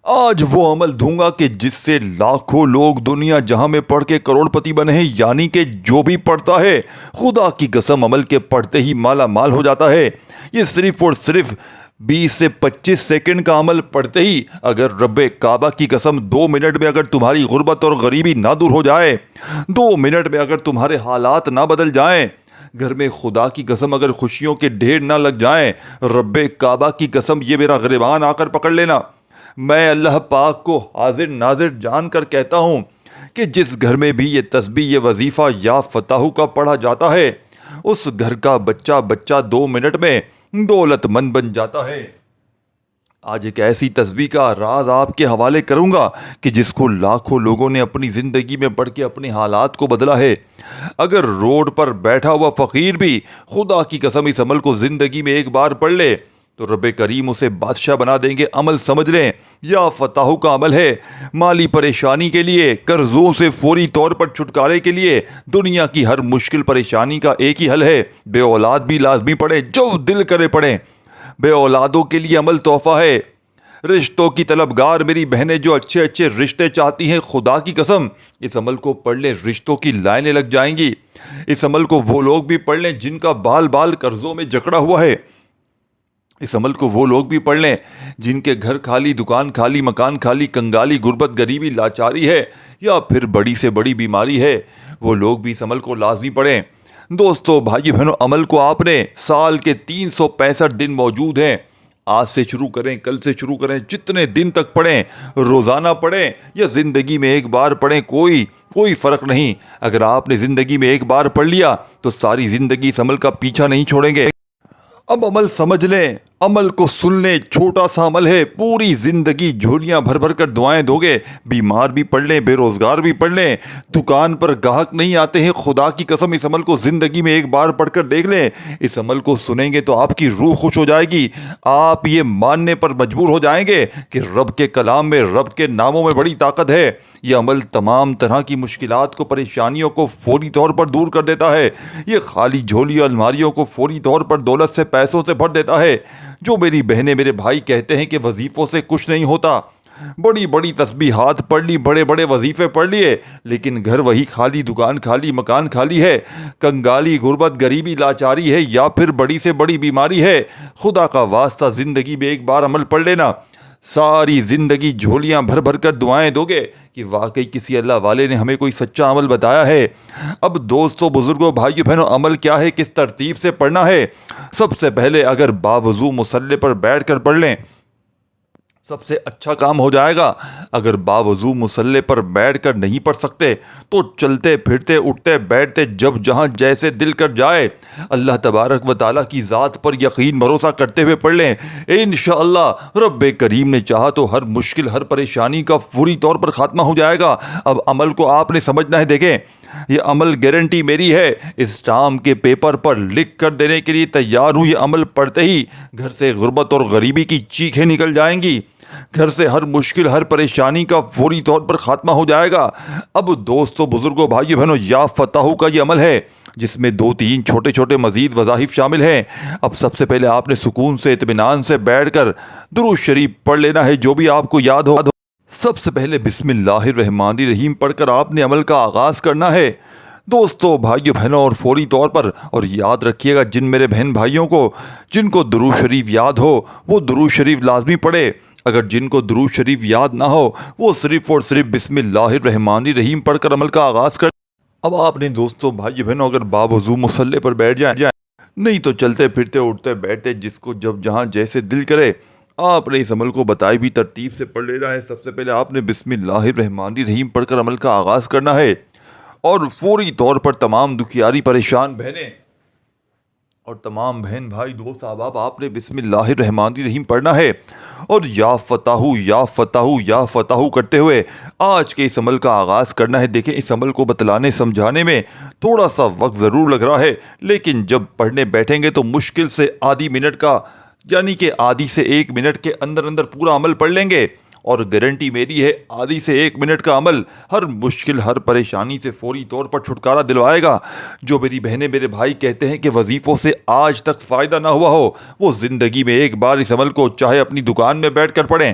آج وہ عمل دوں گا کہ جس سے لاکھوں لوگ دنیا جہاں میں پڑھ کے کروڑپتی بنے ہیں، یعنی کہ جو بھی پڑھتا ہے خدا کی قسم عمل کے پڑھتے ہی مالا مال ہو جاتا ہے۔ یہ صرف اور صرف 20 سے 25 سیکنڈ کا عمل پڑھتے ہی اگر رب کعبہ کی قسم 2 منٹ میں اگر تمہاری غربت اور غریبی نہ دور ہو جائے، 2 منٹ میں اگر تمہارے حالات نہ بدل جائیں، گھر میں خدا کی قسم اگر خوشیوں کے ڈھیر نہ لگ جائیں، رب کعبہ کی قسم یہ میرا گریبان آ کر پکڑ لینا، میں اللہ پاک کو حاضر ناظر جان کر کہتا ہوں کہ جس گھر میں بھی یہ تسبیح یہ وظیفہ یا فتح کا پڑھا جاتا ہے، اس گھر کا بچہ 2 منٹ میں دولت مند بن جاتا ہے۔ آج ایک ایسی تسبیح کا راز آپ کے حوالے کروں گا کہ جس کو لاکھوں لوگوں نے اپنی زندگی میں پڑھ کے اپنے حالات کو بدلا ہے۔ اگر روڈ پر بیٹھا ہوا فقیر بھی خدا کی قسم اس عمل کو زندگی میں ایک بار پڑھ لے تو رب کریم اسے بادشاہ بنا دیں گے۔ عمل سمجھ لیں، یا فتح کا عمل ہے۔ مالی پریشانی کے لیے، قرضوں سے فوری طور پر چھٹکارے کے لیے دنیا کی ہر مشکل پریشانی کا ایک ہی حل ہے، بے اولاد بھی لازمی پڑھیں، جو دل کرے پڑھیں۔ بے اولادوں کے لیے عمل تحفہ ہے۔ رشتوں کی طلبگار میری بہنیں جو اچھے اچھے رشتے چاہتی ہیں، خدا کی قسم اس عمل کو پڑھ لیں، رشتوں کی لائنیں لگ جائیں گی۔ اس عمل کو وہ لوگ بھی پڑھ لیں جن کا بال بال قرضوں میں جکڑا ہوا ہے۔ اس عمل کو وہ لوگ بھی پڑھ لیں جن کے گھر خالی، دکان خالی، مکان خالی، کنگالی، غربت، غریبی، لاچاری ہے یا پھر بڑی سے بڑی بیماری ہے، وہ لوگ بھی اس عمل کو لازمی پڑھیں۔ دوستو، بھائی بہنوں، عمل کو آپ نے سال کے 365 دن موجود ہیں۔ آج سے شروع کریں، کل سے شروع کریں، جتنے دن تک پڑھیں، روزانہ پڑھیں یا زندگی میں ایک بار پڑھیں، کوئی فرق نہیں۔ اگر آپ نے زندگی میں ایک بار پڑھ لیا تو ساری زندگی اس عمل کا پیچھا نہیں چھوڑیں گے۔ اب عمل سمجھ لیں، عمل کو سن لیں، چھوٹا سا عمل ہے، پوری زندگی جھولیاں بھر بھر کر دعائیں دو گے۔ بیمار بھی پڑھ لیں، بے روزگار بھی پڑھ لیں، دکان پر گاہک نہیں آتے ہیں، خدا کی قسم اس عمل کو زندگی میں ایک بار پڑھ کر دیکھ لیں۔ اس عمل کو سنیں گے تو آپ کی روح خوش ہو جائے گی، آپ یہ ماننے پر مجبور ہو جائیں گے کہ رب کے کلام میں، رب کے ناموں میں بڑی طاقت ہے۔ یہ عمل تمام طرح کی مشکلات کو، پریشانیوں کو فوری طور پر دور کر دیتا ہے۔ یہ خالی جھولی اور الماریوں کو فوری طور پر دولت سے، پیسوں سے بھر دیتا ہے۔ جو میری بہنیں، میرے بھائی کہتے ہیں کہ وظیفوں سے کچھ نہیں ہوتا، بڑی بڑی تسبیحات پڑھ لی، بڑے بڑے وظیفے پڑھ لیے، لیکن گھر وہی خالی، دکان خالی، مکان خالی ہے، کنگالی، غربت، غریبی، لاچاری ہے یا پھر بڑی سے بڑی بیماری ہے، خدا کا واسطہ زندگی میں ایک بار عمل پڑھ لینا، ساری زندگی جھولیاں بھر بھر کر دعائیں دو گے کہ واقعی کسی اللہ والے نے ہمیں کوئی سچا عمل بتایا ہے۔ اب دوستو، بزرگوں، بھائیو بہنوں، عمل کیا ہے، کس ترتیب سے پڑھنا ہے؟ سب سے پہلے اگر باوضو مصلی پر بیٹھ کر پڑھ لیں سب سے اچھا کام ہو جائے گا۔ اگر باوضو مصلی پر بیٹھ کر نہیں پڑھ سکتے تو چلتے پھرتے، اٹھتے بیٹھتے، جب جہاں جیسے دل کر جائے، اللہ تبارک و تعالیٰ کی ذات پر یقین بھروسہ کرتے ہوئے پڑھ لیں۔ انشاءاللہ رب کریم نے چاہا تو ہر مشکل، ہر پریشانی کا فوری طور پر خاتمہ ہو جائے گا۔ اب عمل کو آپ نے سمجھنا ہے۔ دیکھیں، یہ عمل گارنٹی میری ہے، اسٹامپ کے پیپر پر لکھ کر دینے کے لیے تیار ہوں۔ یہ عمل پڑھتے ہی گھر سے غربت اور غریبی کی چیخیں نکل جائیں گی، گھر سے ہر مشکل، ہر پریشانی کا فوری طور پر خاتمہ ہو جائے گا۔ اب دوستو، بزرگوں، بھائیو بہنوں، یا فتح کا یہ عمل ہے جس میں 2-3 چھوٹے چھوٹے مزید وظائف شامل ہیں۔ اب سب سے پہلے آپ نے سکون سے، اطمینان سے بیٹھ کر درود شریف پڑھ لینا ہے، جو بھی آپ کو یاد ہو۔ سب سے پہلے بسم اللہ الرحمن الرحیم پڑھ کر آپ نے عمل کا آغاز کرنا ہے۔ دوستو، بھائیو بہنوں، اور فوری طور پر، اور یاد رکھیے گا، جن میرے بہن بھائیوں کو جن کو درود شریف یاد ہو وہ درود شریف لازمی پڑھے۔ اگر جن کو درود شریف یاد نہ ہو وہ صرف اور صرف بسم اللہ الرحمن الرحیم پڑھ کر عمل کا آغاز کر۔ اب آپ نے دوستو، بھائی بہنوں، اگر باوضو مصلی پر بیٹھ جائیں، نہیں تو چلتے پھرتے، اٹھتے بیٹھتے، جس کو جب جہاں جیسے دل کرے، آپ نے اس عمل کو بتائی بھی ترتیب سے پڑھ لینا ہے۔ سب سے پہلے آپ نے بسم اللہ الرحمن الرحیم پڑھ کر عمل کا آغاز کرنا ہے، اور فوری طور پر تمام دکھیاری، پریشان بہنیں اور تمام بہن بھائی، دوست، احباب، آپ نے بسم اللہ الرحمن الرحیم پڑھنا ہے، اور یا فتح، یا فتح، یا فتح کرتے ہوئے آج کے اس عمل کا آغاز کرنا ہے۔ دیکھیں، اس عمل کو بتلانے سمجھانے میں تھوڑا سا وقت ضرور لگ رہا ہے، لیکن جب پڑھنے بیٹھیں گے تو مشکل سے آدھی منٹ کا، یعنی کہ آدھی سے 1 منٹ کے اندر اندر پورا عمل پڑھ لیں گے، اور گارنٹی میری ہے آدھی سے 1 منٹ کا عمل ہر مشکل ہر پریشانی سے فوری طور پر چھٹکارا دلوائے گا۔ جو میری بہنیں میرے بھائی کہتے ہیں کہ وظیفوں سے آج تک فائدہ نہ ہوا ہو، وہ زندگی میں ایک بار اس عمل کو چاہے اپنی دکان میں بیٹھ کر پڑھیں،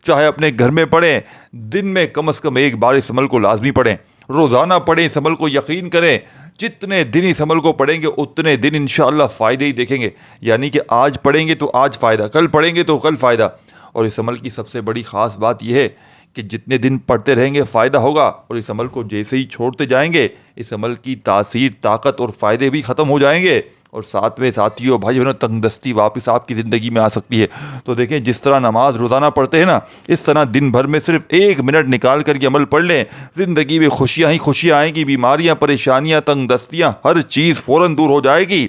چاہے اپنے گھر میں پڑھیں، دن میں کم از کم ایک بار اس عمل کو لازمی پڑھیں، روزانہ پڑھیں، اس عمل کو یقین کریں۔ جتنے دن اس عمل کو پڑھیں گے اتنے دن انشاءاللہ فائدے ہی دیکھیں گے، یعنی کہ آج پڑھیں گے تو آج فائدہ، کل پڑھیں گے تو کل فائدہ۔ اور اس عمل کی سب سے بڑی خاص بات یہ ہے کہ جتنے دن پڑھتے رہیں گے فائدہ ہوگا، اور اس عمل کو جیسے ہی چھوڑتے جائیں گے اس عمل کی تاثیر، طاقت اور فائدے بھی ختم ہو جائیں گے، اور ساتھ میں ساتھیوں بھائیوں تنگ دستی واپس آپ کی زندگی میں آ سکتی ہے۔ تو دیکھیں جس طرح نماز روزانہ پڑھتے ہیں نا، اس طرح دن بھر میں صرف 1 منٹ نکال کر یہ عمل پڑھ لیں، زندگی میں خوشیاں ہی خوشیاں آئیں گی، بیماریاں، پریشانیاں، تنگ دستیاں، ہر چیز فوراً دور ہو جائے گی۔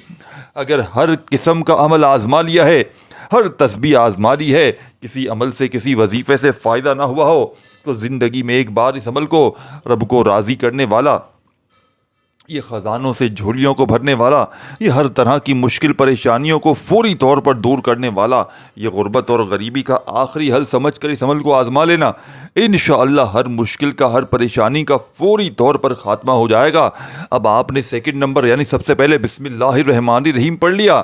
اگر ہر قسم کا عمل آزما لیا ہے، ہر تسبیح آزما لی ہے، کسی عمل سے کسی وظیفے سے فائدہ نہ ہوا ہو، تو زندگی میں ایک بار اس عمل کو، رب کو راضی کرنے والا، یہ خزانوں سے جھولیوں کو بھرنے والا، یہ ہر طرح کی مشکل پریشانیوں کو فوری طور پر دور کرنے والا، یہ غربت اور غریبی کا آخری حل سمجھ کر اس عمل کو آزما لینا، انشاءاللہ ہر مشکل کا، ہر پریشانی کا فوری طور پر خاتمہ ہو جائے گا۔ اب آپ نے سیکنڈ نمبر یعنی سب سے پہلے بسم اللہ الرحمن الرحیم پڑھ لیا،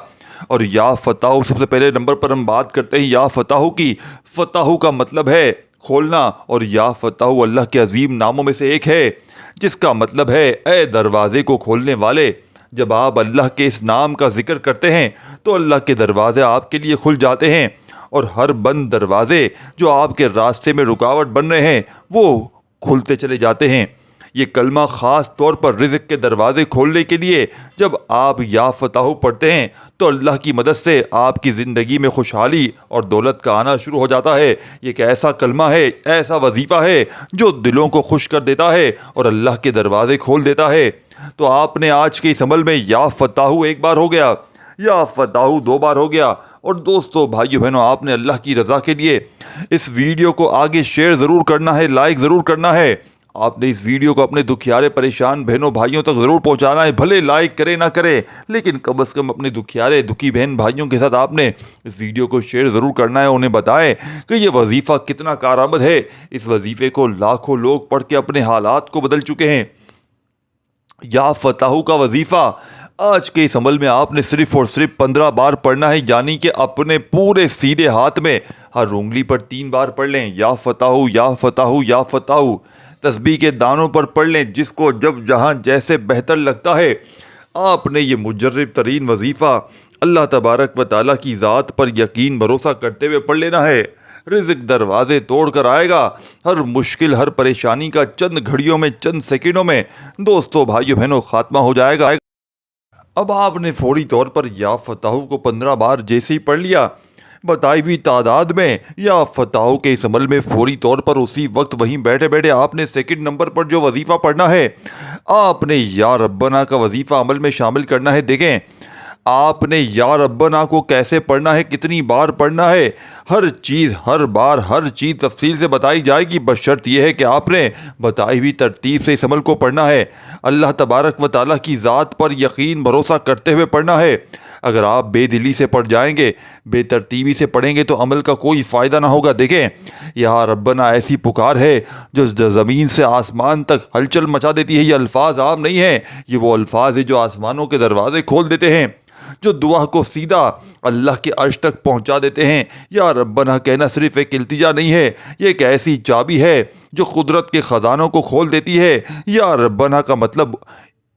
اور یا فتح سب سے پہلے نمبر پر ہم بات کرتے ہیں یا فتح کی۔ فتح کا مطلب ہے کھولنا، اور یا فتح اللہ کے عظیم ناموں میں سے ایک ہے جس کا مطلب ہے اے دروازے کو کھولنے والے۔ جب آپ اللہ کے اس نام کا ذکر کرتے ہیں تو اللہ کے دروازے آپ کے لیے کھل جاتے ہیں، اور ہر بند دروازے جو آپ کے راستے میں رکاوٹ بن رہے ہیں وہ کھلتے چلے جاتے ہیں۔ یہ کلمہ خاص طور پر رزق کے دروازے کھولنے کے لیے، جب آپ یا فتح پڑھتے ہیں تو اللہ کی مدد سے آپ کی زندگی میں خوشحالی اور دولت کا آنا شروع ہو جاتا ہے۔ یہ ایک ایسا کلمہ ہے، ایسا وظیفہ ہے جو دلوں کو خوش کر دیتا ہے اور اللہ کے دروازے کھول دیتا ہے۔ تو آپ نے آج کے اس عمل میں یا فتح 1 بار ہو گیا، یا فتح 2 بار ہو گیا، اور دوستو بھائیو بہنوں آپ نے اللہ کی رضا کے لیے اس ویڈیو کو آگے شیئر ضرور کرنا ہے، لائک ضرور کرنا ہے۔ آپ نے اس ویڈیو کو اپنے دکھیارے پریشان بہنوں بھائیوں تک ضرور پہنچانا ہے، بھلے لائک کرے نہ کرے، لیکن کم از کم اپنے دکھیارے دکھی بہن بھائیوں کے ساتھ آپ نے اس ویڈیو کو شیئر ضرور کرنا ہے، انہیں بتائیں کہ یہ وظیفہ کتنا کارآمد ہے۔ اس وظیفے کو لاکھوں لوگ پڑھ کے اپنے حالات کو بدل چکے ہیں۔ یا فتح کا وظیفہ آج کے اس عمل میں آپ نے صرف اور صرف 15 بار پڑھنا ہے، یعنی کہ اپنے پورے سیدھے ہاتھ میں ہر انگلی پر 3 بار پڑھ لیں، یا فتح یا فتح یا فتح۔ تسبیح کے دانوں پر پڑھ لیں، جس کو جب جہاں جیسے بہتر لگتا ہے۔ آپ نے یہ مجرب ترین وظیفہ اللہ تبارک و تعالیٰ کی ذات پر یقین بھروسہ کرتے ہوئے پڑھ لینا ہے۔ رزق دروازے توڑ کر آئے گا، ہر مشکل ہر پریشانی کا چند گھڑیوں میں، چند سیکنڈوں میں دوستو بھائیو بہنوں خاتمہ ہو جائے گا۔ اب آپ نے فوری طور پر یا فتح کو 15 بار جیسے ہی پڑھ لیا، بتائی ہوئی تعداد میں یا فتح کے اس عمل میں فوری طور پر اسی وقت وہیں بیٹھے بیٹھے آپ نے سیکنڈ نمبر پر جو وظیفہ پڑھنا ہے، آپ نے یا ربنا کا وظیفہ عمل میں شامل کرنا ہے۔ دیکھیں آپ نے یا ربنا کو کیسے پڑھنا ہے، کتنی بار پڑھنا ہے، ہر چیز ہر بار ہر چیز تفصیل سے بتائی جائے گی، بشرط یہ ہے کہ آپ نے بتائی ہوئی ترتیب سے اس عمل کو پڑھنا ہے، اللہ تبارک و تعالیٰ کی ذات پر یقین بھروسہ کرتے ہوئے پڑھنا ہے۔ اگر آپ بے دلی سے پڑھ جائیں گے، بے ترتیبی سے پڑھیں گے تو عمل کا کوئی فائدہ نہ ہوگا۔ دیکھیں یا ربنا ایسی پکار ہے جو زمین سے آسمان تک ہلچل مچا دیتی ہے۔ یہ الفاظ عام نہیں ہیں، یہ وہ الفاظ ہیں جو آسمانوں کے دروازے کھول دیتے ہیں، جو دعا کو سیدھا اللہ کے عرش تک پہنچا دیتے ہیں۔ یا ربنا کہنا صرف ایک التجا نہیں ہے، یہ ایک ایسی چابی ہے جو قدرت کے خزانوں کو کھول دیتی ہے۔ یا ربنا کا مطلب،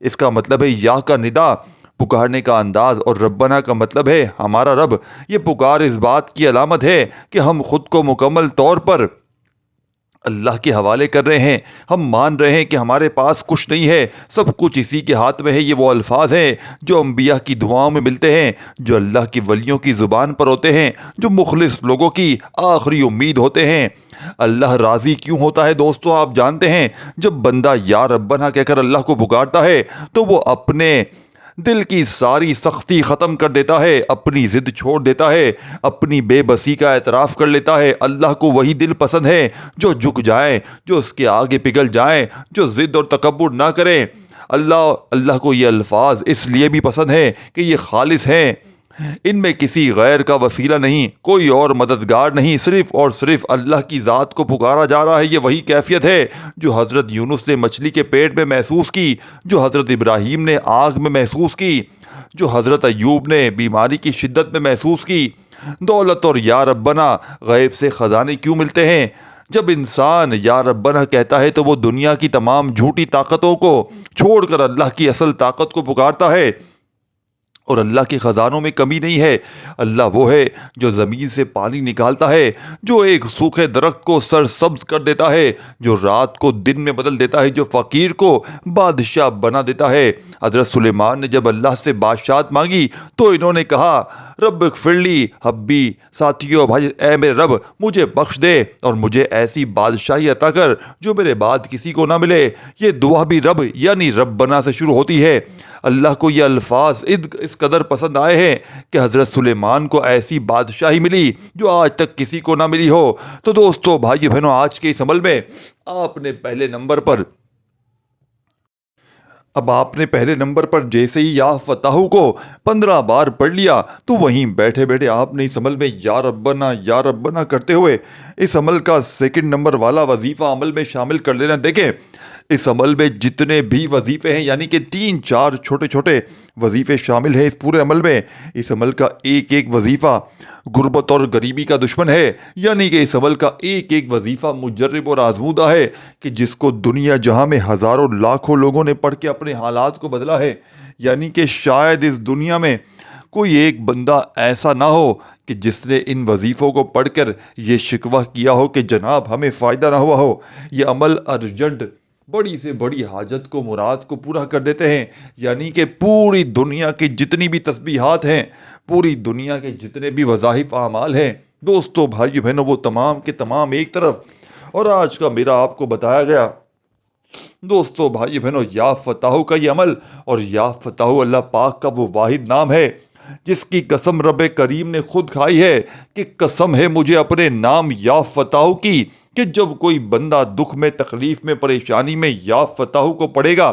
اس کا مطلب ہے یا کا ندا، پکارنے کا انداز، اور ربنا کا مطلب ہے ہمارا رب۔ یہ پکار اس بات کی علامت ہے کہ ہم خود کو مکمل طور پر اللہ کے حوالے کر رہے ہیں، ہم مان رہے ہیں کہ ہمارے پاس کچھ نہیں ہے، سب کچھ اسی کے ہاتھ میں ہے۔ یہ وہ الفاظ ہیں جو انبیاء کی دعاؤں میں ملتے ہیں، جو اللہ کی ولیوں کی زبان پر ہوتے ہیں، جو مخلص لوگوں کی آخری امید ہوتے ہیں۔ اللہ راضی کیوں ہوتا ہے دوستو؟ آپ جانتے ہیں جب بندہ یا ربنا کہہ کر اللہ کو پکارتا ہے تو وہ اپنے دل کی ساری سختی ختم کر دیتا ہے، اپنی ضد چھوڑ دیتا ہے، اپنی بے بسی کا اعتراف کر لیتا ہے۔ اللہ کو وہی دل پسند ہے جو جھک جائے، جو اس کے آگے پگھل جائے، جو ضد اور تکبر نہ کرے۔ اللہ کو یہ الفاظ اس لیے بھی پسند ہے کہ یہ خالص ہیں، ان میں کسی غیر کا وسیلہ نہیں، کوئی اور مددگار نہیں، صرف اور صرف اللہ کی ذات کو پکارا جا رہا ہے۔ یہ وہی کیفیت ہے جو حضرت یونس نے مچھلی کے پیٹ میں محسوس کی، جو حضرت ابراہیم نے آگ میں محسوس کی، جو حضرت ایوب نے بیماری کی شدت میں محسوس کی۔ دولت اور یا ربنا غیب سے خزانے کیوں ملتے ہیں؟ جب انسان یا ربنا کہتا ہے تو وہ دنیا کی تمام جھوٹی طاقتوں کو چھوڑ کر اللہ کی اصل طاقت کو پکارتا ہے، اور اللہ کے خزانوں میں کمی نہیں ہے۔ اللہ وہ ہے جو زمین سے پانی نکالتا ہے، جو ایک سوکھے درخت کو سرسبز کر دیتا ہے، جو رات کو دن میں بدل دیتا ہے، جو فقیر کو بادشاہ بنا دیتا ہے۔ حضرت سلیمان نے جب اللہ سے بادشاہت مانگی تو انہوں نے کہا، رب اغفر لی حبی، ساتھیو بھائی، اے میرے رب مجھے بخش دے اور مجھے ایسی بادشاہی عطا کر جو میرے بعد کسی کو نہ ملے۔ یہ دعا بھی رب یعنی ربنا سے شروع ہوتی ہے۔ اللہ کو یہ الفاظ اس قدر پسند آئے ہیں کہ حضرت سلیمان کو ایسی بادشاہی ملی جو آج تک کسی کو نہ ملی ہو۔ تو دوستو، بھائیو بہنوں، آج کے اس عمل میں آپ نے پہلے نمبر پر جیسے ہی یا فتح کو 15 بار پڑھ لیا تو وہیں بیٹھے بیٹھے آپ نے اس عمل میں یا ربنا کرتے ہوئے اس عمل کا سیکنڈ نمبر والا وظیفہ عمل میں شامل کر لینا۔ دیکھیں، اس عمل میں جتنے بھی وظیفے ہیں، یعنی کہ 3-4 چھوٹے چھوٹے وظیفے شامل ہیں اس پورے عمل میں۔ اس عمل کا ایک ایک وظیفہ غربت اور غریبی کا دشمن ہے، یعنی کہ اس عمل کا ایک ایک وظیفہ مجرب اور آزمودہ ہے کہ جس کو دنیا جہاں میں ہزاروں لاکھوں لوگوں نے پڑھ کے اپنے حالات کو بدلا ہے۔ یعنی کہ شاید اس دنیا میں کوئی ایک بندہ ایسا نہ ہو کہ جس نے ان وظیفوں کو پڑھ کر یہ شکوہ کیا ہو کہ جناب ہمیں فائدہ نہ ہوا ہو۔ یہ عمل ارجنٹ بڑی سے بڑی حاجت کو، مراد کو پورا کر دیتے ہیں۔ یعنی کہ پوری دنیا کی جتنی بھی تسبیحات ہیں، پوری دنیا کے جتنے بھی وظائف اعمال ہیں، دوستو بھائیو بہنوں، وہ تمام کے تمام ایک طرف، اور آج کا میرا آپ کو بتایا گیا دوستو بھائی بہنوں یا فتح کا یہ عمل، اور یا فتح اللہ پاک کا وہ واحد نام ہے جس کی قسم رب کریم نے خود کھائی ہے کہ قسم ہے مجھے اپنے نام یا فتح کی کہ جب کوئی بندہ دکھ میں، تکلیف میں، پریشانی میں یا فتح کو پڑھے گا،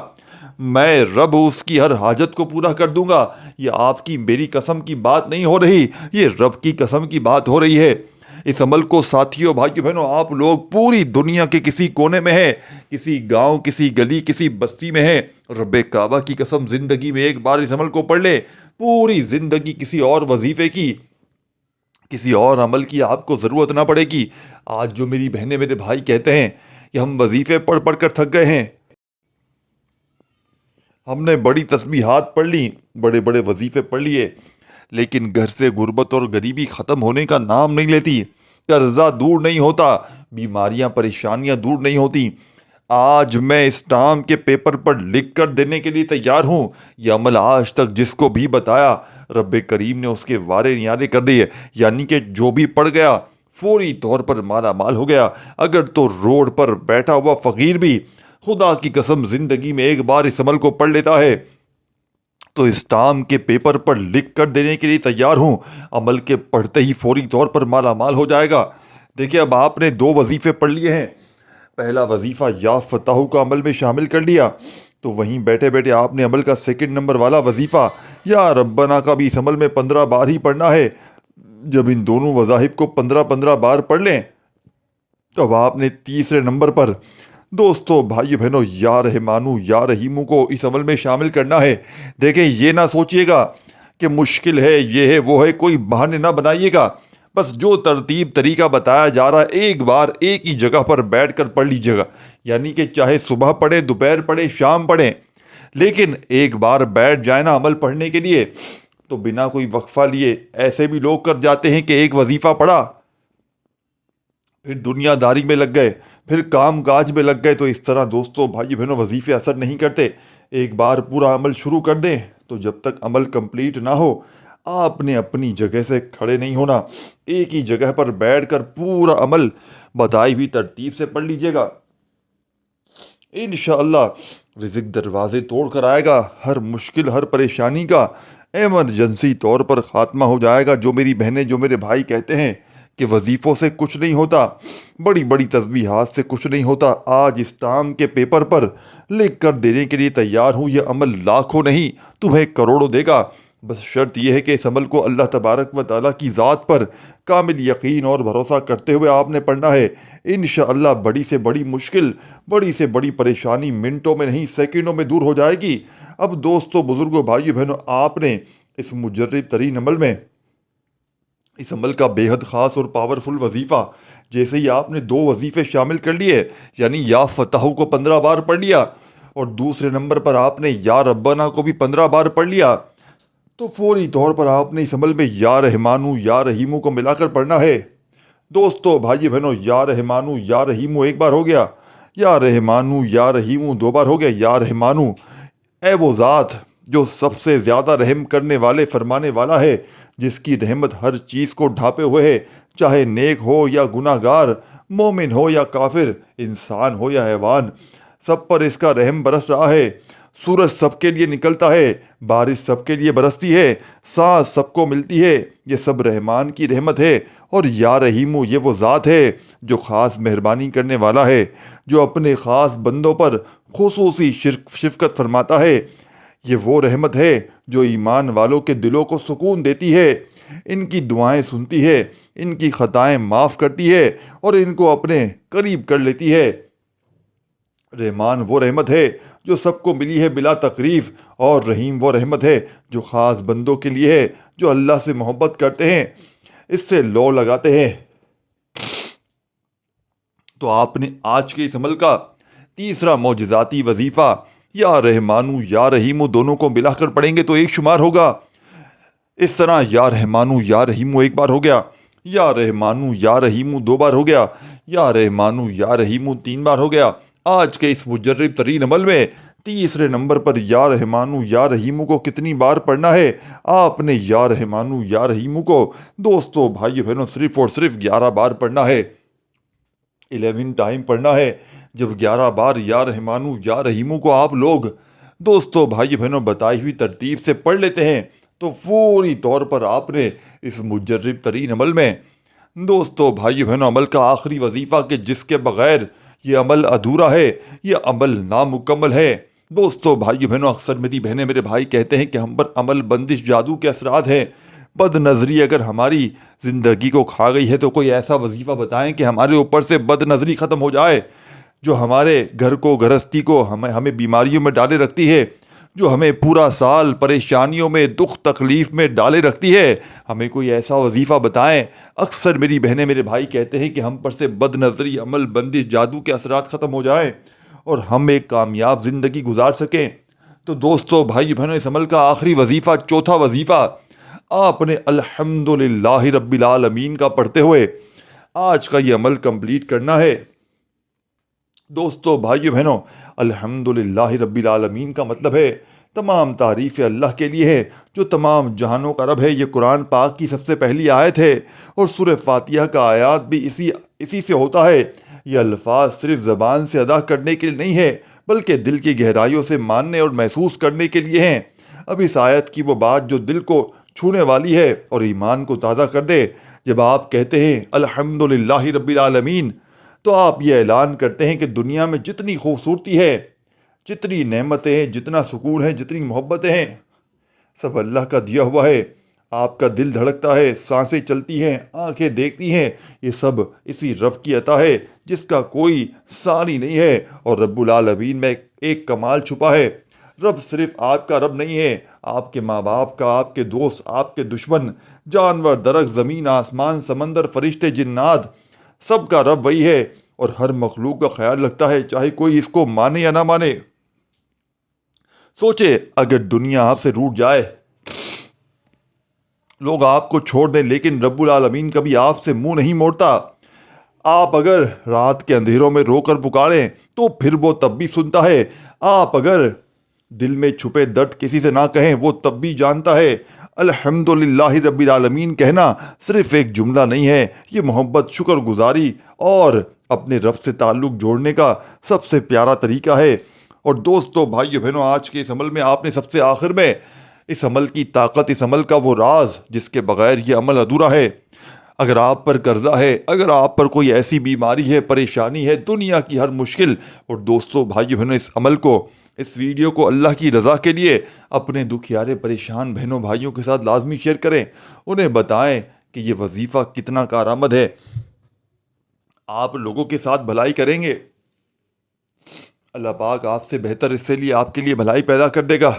میں رب اس کی ہر حاجت کو پورا کر دوں گا۔ یہ آپ کی میری قسم کی بات نہیں ہو رہی، یہ رب کی قسم کی بات ہو رہی ہے۔ اس عمل کو ساتھیوں، بھائیوں، بہنوں، آپ لوگ پوری دنیا کے کسی کونے میں ہیں، کسی گاؤں، کسی گلی، کسی بستی میں ہیں، رب کعبہ کی قسم زندگی میں ایک بار اس عمل کو پڑھ لیں، پوری زندگی کسی اور وظیفے کی، کسی اور عمل کی آپ کو ضرورت نہ پڑے گی۔ آج جو میری بہنیں، میرے بھائی کہتے ہیں کہ ہم وظیفے پڑھ پڑھ کر تھک گئے ہیں، ہم نے بڑی تسبیحات پڑھ لی، بڑے بڑے وظیفے پڑھ لیے، لیکن گھر سے غربت اور غریبی ختم ہونے کا نام نہیں لیتی، قرضہ دور نہیں ہوتا، بیماریاں، پریشانیاں دور نہیں ہوتی۔ آج میں اس ٹام کے پیپر پر لکھ کر دینے کے لیے تیار ہوں، یہ عمل آج تک جس کو بھی بتایا رب کریم نے اس کے وارے نیارے کر دیے، یعنی کہ جو بھی پڑھ گیا فوری طور پر مالا مال ہو گیا۔ اگر تو روڈ پر بیٹھا ہوا فقیر بھی خدا کی قسم زندگی میں ایک بار اس عمل کو پڑھ لیتا ہے تو اس ٹام کے پیپر پر لکھ کر دینے کے لیے تیار ہوں، عمل کے پڑھتے ہی فوری طور پر مالا مال ہو جائے گا۔ دیکھیں، اب آپ نے 2 وظیفے پڑھ لیے ہیں، پہلا وظیفہ یا فتح کا عمل میں شامل کر لیا، تو وہیں بیٹھے بیٹھے آپ نے عمل کا سیکنڈ نمبر والا وظیفہ یا ربنا کا بھی اس عمل میں 15 بار ہی پڑھنا ہے۔ جب ان دونوں وظائف کو 15 بار پڑھ لیں تو اب آپ نے تیسرے نمبر پر دوستو بھائی بہنوں یا رحمانو یا رحیمو کو اس عمل میں شامل کرنا ہے۔ دیکھیں، یہ نہ سوچئے گا کہ مشکل ہے، یہ ہے، وہ ہے، کوئی بہانے نہ بنائیے گا، بس جو ترتیب طریقہ بتایا جا رہا ہے ایک بار ایک ہی جگہ پر بیٹھ کر پڑھ لیجیے گا، یعنی کہ چاہے صبح پڑھیں، دوپہر پڑھیں، شام پڑھیں، لیکن ایک بار بیٹھ جائیں نا عمل پڑھنے کے لیے تو بنا کوئی وقفہ لیے، ایسے بھی لوگ کر جاتے ہیں کہ ایک وظیفہ پڑھا پھر دنیا داری میں لگ گئے، پھر کام کاج میں لگ گئے، تو اس طرح دوستو بھائی بہنوں وظیفے اثر نہیں کرتے۔ ایک بار پورا عمل شروع کر دیں تو جب تک عمل کمپلیٹ نہ ہو آپ نے اپنی جگہ سے کھڑے نہیں ہونا، ایک ہی جگہ پر بیٹھ کر پورا عمل بتائی ہوئی ترتیب سے پڑھ لیجئے گا، انشاءاللہ رزق دروازے توڑ کر آئے گا، ہر مشکل، ہر پریشانی کا ایمرجنسی طور پر خاتمہ ہو جائے گا۔ جو میری بہنیں، جو میرے بھائی کہتے ہیں کہ وظیفوں سے کچھ نہیں ہوتا، بڑی بڑی تسبیحات سے کچھ نہیں ہوتا، آج اس ٹام کے پیپر پر لکھ کر دینے کے لیے تیار ہوں۔ یہ عمل لاکھوں نہیں تمہیں کروڑوں دے گا، بس شرط یہ ہے کہ اس عمل کو اللہ تبارک و تعالیٰ کی ذات پر کامل یقین اور بھروسہ کرتے ہوئے آپ نے پڑھنا ہے۔ انشاءاللہ بڑی سے بڑی مشکل، بڑی سے بڑی پریشانی منٹوں میں نہیں سیکنڈوں میں دور ہو جائے گی۔ اب دوستو، بزرگوں، بھائیو، بہنوں، آپ نے اس مجرب ترین عمل میں اس عمل کا بے حد خاص اور پاورفل وظیفہ، جیسے ہی آپ نے 2 وظیفے شامل کر لیے، یعنی یا فتح کو 15 بار پڑھ لیا اور دوسرے نمبر پر آپ نے یا ربنا کو بھی 15 بار پڑھ لیا، تو فوری طور پر آپ نے اس عمل میں یا رحمانو یا رحیمو کو ملا کر پڑھنا ہے۔ دوستو، بھائی بہنوں، یا رحمانو یا رحیمو ایک بار ہو گیا، یا رحمانو یا رحیمو 2 بار ہو گیا۔ یا رحمانو، اے وہ ذات جو سب سے زیادہ رحم کرنے والے فرمانے والا ہے، جس کی رحمت ہر چیز کو ڈھانپے ہوئے ہے، چاہے نیک ہو یا گناہ گار، مومن ہو یا کافر، انسان ہو یا حیوان، سب پر اس کا رحم برس رہا ہے۔ سورج سب کے لیے نکلتا ہے، بارش سب کے لیے برستی ہے، سانس سب کو ملتی ہے، یہ سب رحمان کی رحمت ہے۔ اور یا رحیمو، یہ وہ ذات ہے جو خاص مہربانی کرنے والا ہے، جو اپنے خاص بندوں پر خصوصی شفقت فرماتا ہے۔ یہ وہ رحمت ہے جو ایمان والوں کے دلوں کو سکون دیتی ہے، ان کی دعائیں سنتی ہے، ان کی خطائیں معاف کرتی ہے اور ان کو اپنے قریب کر لیتی ہے۔ رحمان وہ رحمت ہے جو سب کو ملی ہے بلا تکلیف، اور رحیم وہ رحمت ہے جو خاص بندوں کے لیے ہے، جو اللہ سے محبت کرتے ہیں، اس سے لو لگاتے ہیں۔ تو آپ نے آج کے اس عمل کا تیسرا معجزاتی وظیفہ یا رحمانو یا رحیمو دونوں کو ملا کر پڑھیں گے تو ایک شمار ہوگا۔ اس طرح یا رحمانو یا رحیمو ایک بار ہو گیا، یا رحمانو یا رحیمو 2 بار ہو گیا، یا رحمانو یا رحیمو 3 بار ہو گیا۔ آج کے اس مجرب ترین عمل میں تیسرے نمبر پر یا رحمانو یا رحیمو کو کتنی بار پڑھنا ہے؟ آپ نے یا رحمانو یا رحیمو کو دوستو، بھائی بہنوں، صرف اور صرف 11 بار پڑھنا ہے۔ 11 ٹائم پڑھنا ہے۔ جب 11 بار یا رحمانو یا رحیمو کو آپ لوگ دوستو، بھائی بہنوں، بتائی ہوئی ترتیب سے پڑھ لیتے ہیں تو فوری طور پر آپ نے اس مجرب ترین عمل میں دوستو، بھائی بہنوں، عمل کا آخری وظیفہ کہ جس کے بغیر یہ عمل ادھورا ہے، یہ عمل نامکمل ہے۔ دوستو، بھائی بہنوں، اکثر میری بہنیں، میرے بھائی کہتے ہیں کہ ہم پر عمل بندش جادو کے اثرات ہیں، بد نظری اگر ہماری زندگی کو کھا گئی ہے تو کوئی ایسا وظیفہ بتائیں کہ ہمارے اوپر سے بد نظری ختم ہو جائے، جو ہمارے گھر کو، گرہستی کو، ہمیں بیماریوں میں ڈالے رکھتی ہے، جو ہمیں پورا سال پریشانیوں میں، دکھ تکلیف میں ڈالے رکھتی ہے۔ ہمیں کوئی ایسا وظیفہ بتائیں۔ اکثر میری بہنیں، میرے بھائی کہتے ہیں کہ ہم پر سے بد نظری، عمل بندش جادو کے اثرات ختم ہو جائیں اور ہم ایک کامیاب زندگی گزار سکیں۔ تو دوستو، بھائی بہنوں، اس عمل کا آخری وظیفہ، چوتھا وظیفہ، آپ نے الحمدللہ رب العالمین کا پڑھتے ہوئے آج کا یہ عمل کمپلیٹ کرنا ہے۔ دوستو، بھائیو، بہنوں، الحمدللہ رب العالمین کا مطلب ہے تمام تعریف اللہ کے لیے ہے جو تمام جہانوں کا رب ہے۔ یہ قرآن پاک کی سب سے پہلی آیت ہے اور سورہ فاتحہ کا آیات بھی اسی سے ہوتا ہے۔ یہ الفاظ صرف زبان سے ادا کرنے کے لیے نہیں ہے، بلکہ دل کی گہرائیوں سے ماننے اور محسوس کرنے کے لیے ہیں۔ اب اس آیت کی وہ بات جو دل کو چھونے والی ہے اور ایمان کو تازہ کر دے، جب آپ کہتے ہیں الحمدللہ رب العالمین، تو آپ یہ اعلان کرتے ہیں کہ دنیا میں جتنی خوبصورتی ہے، جتنی نعمتیں ہیں، جتنا سکون ہے، جتنی محبتیں ہیں، سب اللہ کا دیا ہوا ہے۔ آپ کا دل دھڑکتا ہے، سانسیں چلتی ہیں، آنکھیں دیکھتی ہیں، یہ سب اسی رب کی عطا ہے جس کا کوئی ثانی نہیں ہے۔ اور رب العالمین میں ایک کمال چھپا ہے۔ رب صرف آپ کا رب نہیں ہے، آپ کے ماں باپ کا، آپ کے دوست، آپ کے دشمن، جانور، درخت، زمین، آسمان، سمندر، فرشتے، جنات، سب کا رب وہی ہے اور ہر مخلوق کا خیال رکھتا ہے، چاہے کوئی اس کو مانے یا نہ مانے۔ سوچے اگر دنیا آپ سے روٹھ جائے، لوگ آپ کو چھوڑ دیں، لیکن رب العالمین کبھی آپ سے منہ نہیں موڑتا۔ آپ اگر رات کے اندھیروں میں رو کر پکاریں تو پھر وہ تب بھی سنتا ہے۔ آپ اگر دل میں چھپے درد کسی سے نہ کہیں، وہ تب بھی جانتا ہے۔ الحمدللہ رب العالمین کہنا صرف ایک جملہ نہیں ہے، یہ محبت، شکر گزاری اور اپنے رب سے تعلق جوڑنے کا سب سے پیارا طریقہ ہے۔ اور دوستو، بھائیو، بہنوں، آج کے اس عمل میں آپ نے سب سے آخر میں اس عمل کی طاقت، اس عمل کا وہ راز جس کے بغیر یہ عمل ادھورا ہے۔ اگر آپ پر قرضہ ہے، اگر آپ پر کوئی ایسی بیماری ہے، پریشانی ہے، دنیا کی ہر مشکل، اور دوستو، بھائیو، بہنوں، اس عمل کو، اس ویڈیو کو اللہ کی رضا کے لیے اپنے دکھیارے پریشان بہنوں بھائیوں کے ساتھ لازمی شیئر کریں، انہیں بتائیں کہ یہ وظیفہ کتنا کارآمد ہے۔ آپ لوگوں کے ساتھ بھلائی کریں گے، اللہ پاک آپ سے بہتر اس سے لیے آپ کے لیے بھلائی پیدا کر دے گا۔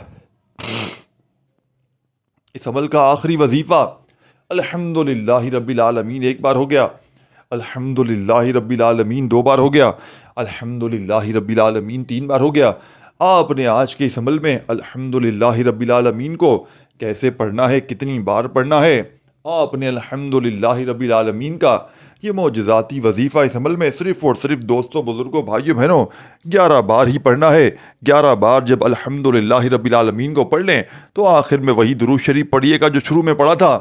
اس عمل کا آخری وظیفہ الحمدللہ رب العالمین ایک بار ہو گیا، الحمدللہ رب العالمین دو بار ہو گیا، الحمدللہ رب العالمین تین بار ہو گیا۔ آپ نے آج کے اس عمل میں الحمدللہ رب العالمین کو کیسے پڑھنا ہے، کتنی بار پڑھنا ہے، آپ نے الحمدللہ رب العالمین کا یہ معجزاتی وظیفہ اس عمل میں صرف اور صرف دوستوں، بزرگوں، بھائیوں، بہنوں 11 بار ہی پڑھنا ہے۔ 11 بار جب الحمدللہ رب العالمین کو پڑھ لیں تو آخر میں وہی درود شریف پڑھیے گا جو شروع میں پڑھا تھا،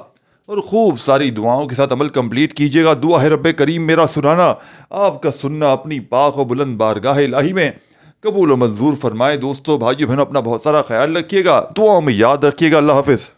اور خوب ساری دعاؤں کے ساتھ عمل کمپلیٹ کیجیے گا۔ دعا ہے رب کریم میرا سنانا آپ کا سننا اپنی پاک و بلند بارگاہ الہی میں قبول و منظور فرمائے۔ دوستوں، بھائیوں، بہنوں، اپنا بہت سارا خیال رکھیے گا، دعاؤں میں یاد رکھیے گا۔ اللہ حافظ۔